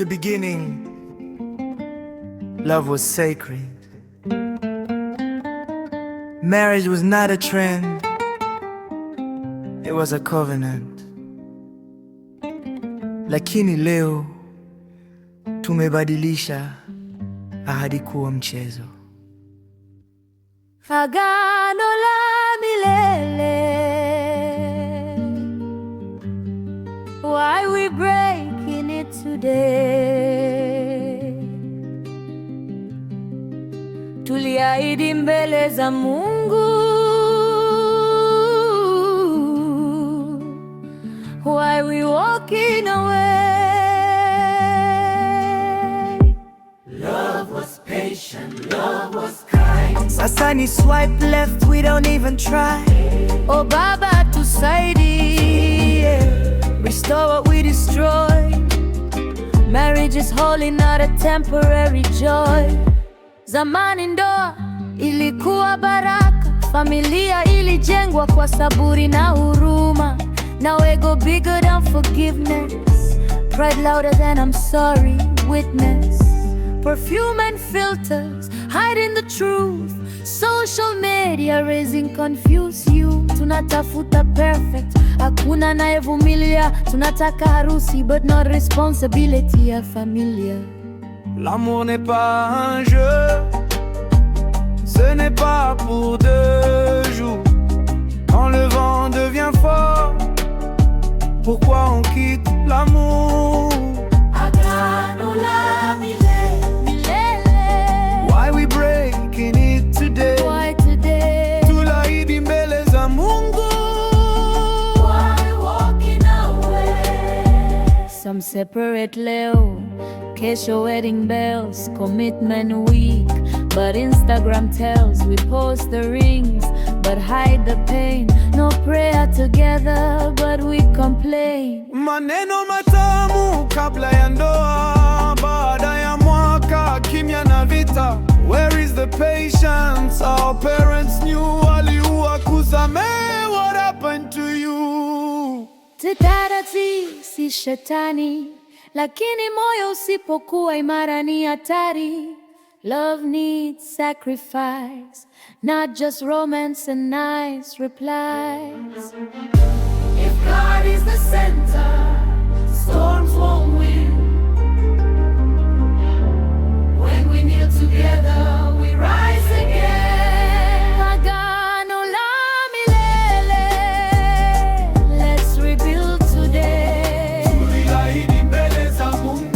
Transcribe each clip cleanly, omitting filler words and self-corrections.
the beginning, love was sacred. Marriage was not a trend, it was a covenant. Lakini leo tumebadilisha ahadi kuwa mchezo. Agano la Milele. Why we breaking it today? Tuliahidi mbele za Mungu. Why we walking away? Love was patient, love was kind. Sasa ni swipe left, we don't even try. Oh Baba tusaidie, restore what we destroyed. Marriage is holy, not a temporary joy. Zamani ndoa ilikuwa baraka, familia ilijengwa kwa saburi na huruma. Now we go bigger than forgiveness, pride louder than I'm sorry, witness. Perfume and filters, hiding the truth. Social media raising confuse you. Tunatafuta perfect, hakuna nayevumilia. Tunataka harusi but not responsibility ya familia. L'amour n'est pas un jeu, ce n'est pas pour 2 jours. Quand le vent devient fort, pourquoi on quitte l'amour? Agano la Milele. Why we breaking it today? Why today? Tuliahidi mbele za Mungu. Why walking away? Some separate leo, kesho wedding bells, commitment week. But Instagram tells we post the rings but hide the pain. No prayer together but we complain. Maneno matamu kabla ya ndoa, baada ya mwaka kimya na vita. Where is the patience our parents knew? Waliua kusamehe, what happened to you? Tetarati si shetani, lakini moyo usipokuwa imara ni hatari. Love needs sacrifice, not just romance and nice replies. If God is the center, storms won't win. When we kneel together, we rise again. Agano la Milele, let's rebuild today. Tuliahidi mbele za Mungu.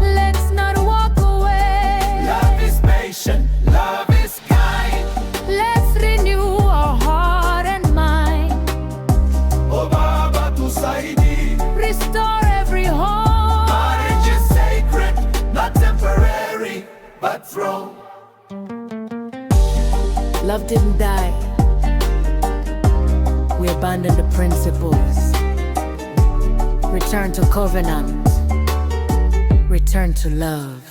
Let's not walk away. Love is patient, love is kind. Let's renew our heart and mind. Oh Baba tusaidie. Restore every home. Marriage is sacred, not temporary, but thrown. Love didn't die. We abandoned the principles. Return to covenant. Return to love.